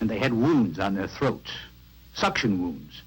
and they had wounds on their throats. Suction wounds.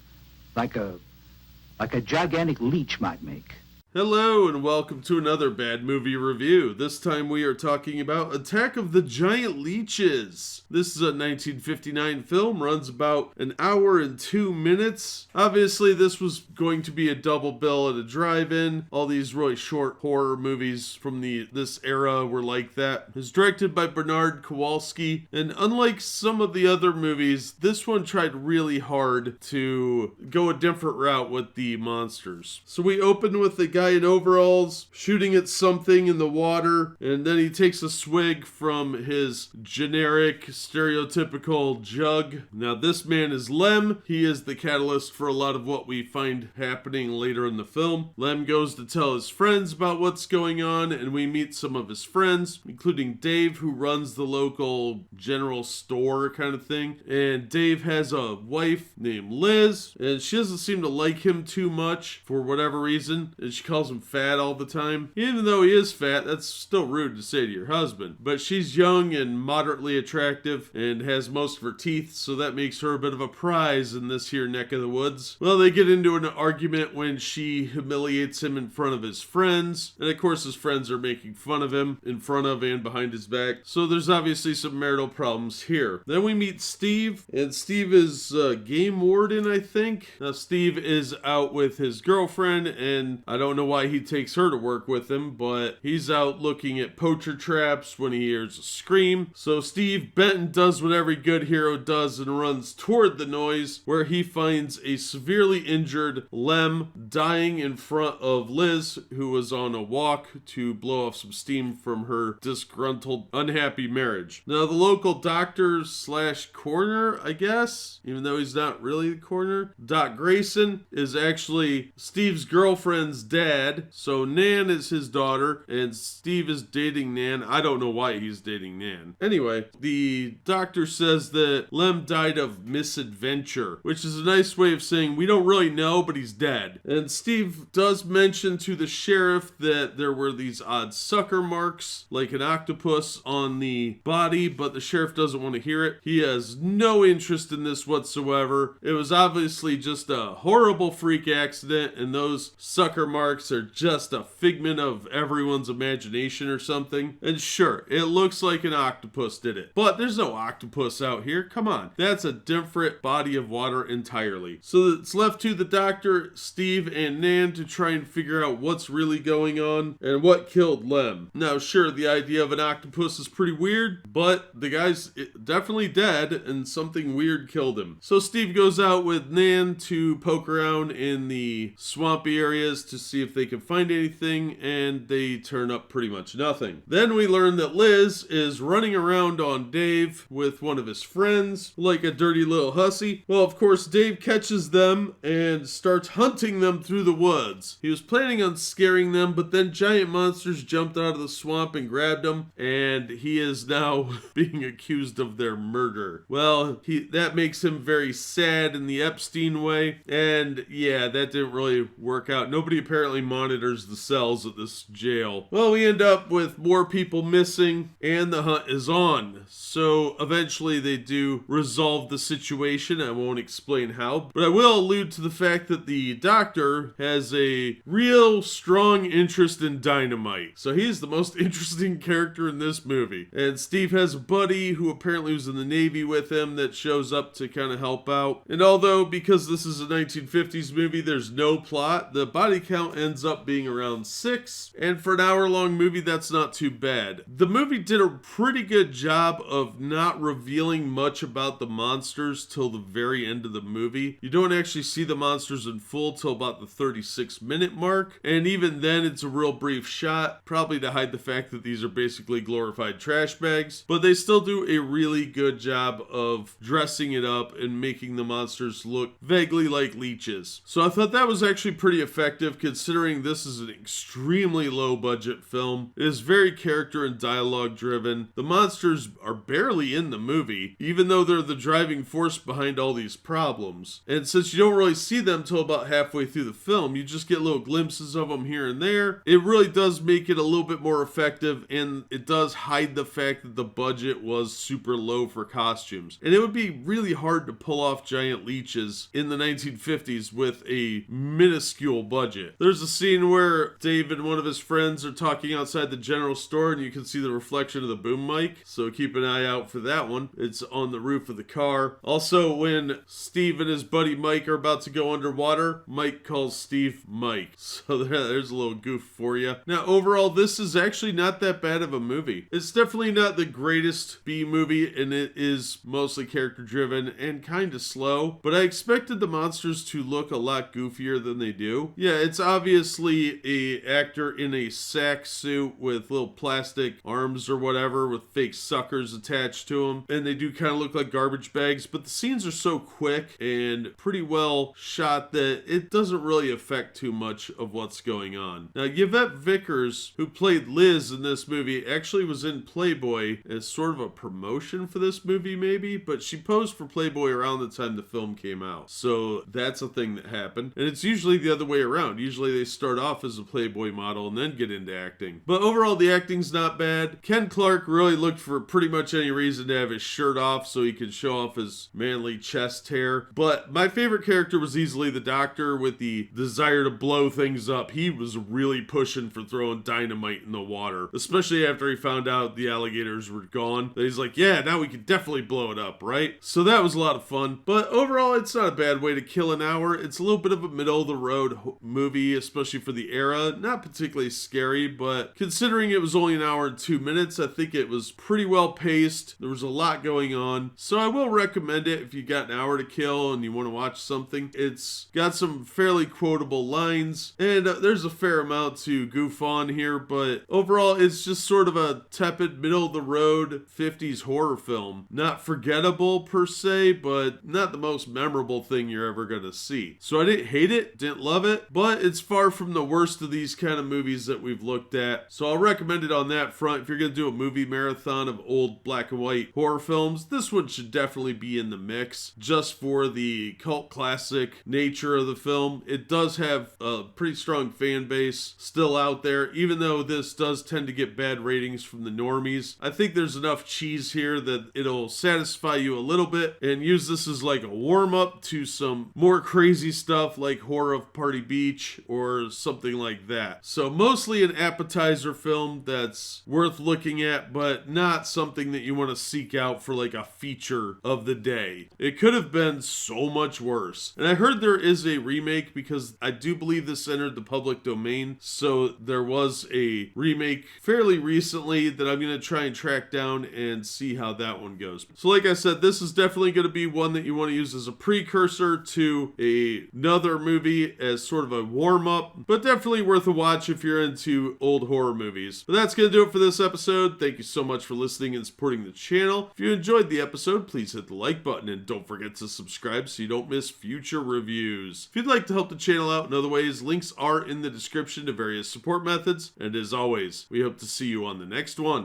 Like a gigantic leech might make. Hello and welcome to another bad movie review. This time we are talking about Attack of the Giant Leeches. This is a 1959 film, runs about an hour and 2 minutes. Obviously this was going to be a double bill at a drive-in. All these really short horror movies from this era were like that. It was directed by Bernard Kowalski, and unlike some of the other movies, this one tried really hard to go a different route with the monsters. So we open with the guy in overalls shooting at something in the water, and then he takes a swig from his generic stereotypical jug. Now this man is Lem. He is the catalyst for a lot of what we find happening later in the film. Lem goes to tell his friends about what's going on, and we meet some of his friends, including Dave, who runs the local general store kind of thing. And Dave has a wife named Liz, and she doesn't seem to like him too much for whatever reason, and she calls him fat all the time. Even though he is fat, that's still rude to say to your husband. But she's young and moderately attractive and has most of her teeth, so that makes her a bit of a prize in this here neck of the woods. Well, they get into an argument when she humiliates him in front of his friends, and of course his friends are making fun of him in front of and behind his back, so there's obviously some marital problems here. Then we meet Steve, and Steve is game warden, I think. Now Steve is out with his girlfriend, and I don't know why he takes her to work with him, but he's out looking at poacher traps when he hears a scream. So Steve Benton does what every good hero does and runs toward the noise, where he finds a severely injured Lem dying in front of Liz, who was on a walk to blow off some steam from her disgruntled, unhappy marriage. Now the local doctor slash coroner, I guess, even though he's not really the coroner, Doc Grayson, is actually Steve's girlfriend's dad. So Nan is his daughter, and Steve is dating Nan. I don't know why he's dating Nan. Anyway, the doctor says that Lem died of misadventure, which is a nice way of saying we don't really know, but he's dead. And Steve does mention to the sheriff that there were these odd sucker marks, like an octopus, on the body, but the sheriff doesn't want to hear it. He has no interest in this whatsoever. It was obviously just a horrible freak accident, and those sucker marks are just a figment of everyone's imagination or something. And sure, it looks like an octopus did it, but there's no octopus out here. Come on, that's a different body of water entirely. So it's left to the doctor, Steve, and Nan to try and figure out what's really going on and what killed Lem. Now sure, the idea of an octopus is pretty weird, but the guy's definitely dead and something weird killed him. So Steve goes out with Nan to poke around in the swampy areas to see if they can find anything, and they turn up pretty much nothing. Then we learn that Liz is running around on Dave with one of his friends like a dirty little hussy. Well, of course, Dave catches them and starts hunting them through the woods. He was planning on scaring them, but then giant monsters jumped out of the swamp and grabbed him, and he is now being accused of their murder. Well, that makes him very sad in the Epstein way, and yeah, that didn't really work out. Nobody apparently monitors the cells at this jail. Well, we end up with more people missing, and the hunt is on. So eventually they do resolve the situation. I won't explain how, but I will allude to the fact that the doctor has a real strong interest in dynamite. So he's the most interesting character in this movie. And Steve has a buddy who apparently was in the Navy with him that shows up to kind of help out. And although, because this is a 1950s movie, there's no plot, the body count ends up being around 6. And for an hour-long movie, that's not too bad. The movie did a pretty good job of not revealing much about the monsters till the very end of the movie. You don't actually see the monsters in full till about the 36-minute mark. And even then, it's a real brief shot, probably to hide the fact that these are basically glorified trash bags. But they still do a really good job of dressing it up and making the monsters look vaguely like leeches. So I thought that was actually pretty effective, considering considering this is an extremely low budget film. It is very character and dialogue driven. The monsters are barely in the movie, even though they're the driving force behind all these problems. And since you don't really see them till about halfway through the film, you just get little glimpses of them here and there. It really does make it a little bit more effective, and it does hide the fact that the budget was super low for costumes. And it would be really hard to pull off giant leeches in the 1950s with a minuscule budget. There's a scene where Dave and one of his friends are talking outside the general store, and you can see the reflection of the boom mic, so keep an eye out for that one. It's on the roof of the car. Also, when Steve and his buddy Mike are about to go underwater, Mike calls Steve Mike. So there's a little goof for you. Now, overall, this is actually not that bad of a movie. It's definitely not the greatest B movie, and it is mostly character driven and kind of slow, but I expected the monsters to look a lot goofier than they do. Yeah, it's obviously a actor in a sack suit with little plastic arms or whatever with fake suckers attached to them, and they do kind of look like garbage bags, but the scenes are so quick and pretty well shot that it doesn't really affect too much of what's going on. Now, Yvette Vickers, who played Liz in this movie, actually was in Playboy as sort of a promotion for this movie maybe, but she posed for Playboy around the time the film came out. So that's a thing that happened. And it's usually the other way around. Usually they start off as a Playboy model and then get into acting. But overall, the acting's not bad. Ken Clark really looked for pretty much any reason to have his shirt off so he could show off his manly chest hair. But my favorite character was easily the doctor with the desire to blow things up. He was really pushing for throwing dynamite in the water, especially after he found out the alligators were gone. He's like, yeah, now we can definitely blow it up, right? So that was a lot of fun. But overall, it's not a bad way to kill an hour. It's a little bit of a middle of the road movie, especially for the era. Not particularly scary, but considering it was only an hour and 2 minutes, I think it was pretty well paced. There was a lot going on. So I will recommend it if you got an hour to kill and you want to watch something. It's got some fairly quotable lines, and there's a fair amount to goof on here, but overall, it's just sort of a tepid, middle of the road 50s horror film. Not forgettable per se, but not the most memorable thing you're ever going to see. So I didn't hate it, didn't love it, but it's far from the worst of these kind of movies that we've looked at. So I'll recommend it on that front. If you're going to do a movie marathon of old black and white horror films, this one should definitely be in the mix just for the cult classic nature of the film. It does have a pretty strong fan base still out there, even though this does tend to get bad ratings from the normies. I think there's enough cheese here that it'll satisfy you a little bit, and use this as like a warm-up to some more crazy stuff like Horror of Party Beach or something like that. So mostly an appetizer film that's worth looking at, but not something that you want to seek out for like a feature of the day. It could have been so much worse. And I heard there is a remake because I do believe this entered the public domain, so there was a remake fairly recently that I'm going to try and track down and see how that one goes. So like I said, this is definitely going to be one that you want to use as a precursor to another movie as sort of a warm-up, but definitely worth a watch if you're into old horror movies. But that's going to do it for this episode. Thank you so much for listening and supporting the channel. If you enjoyed the episode, please hit the like button and don't forget to subscribe so you don't miss future reviews. If you'd like to help the channel out in other ways, links are in the description to various support methods. And as always, we hope to see you on the next one.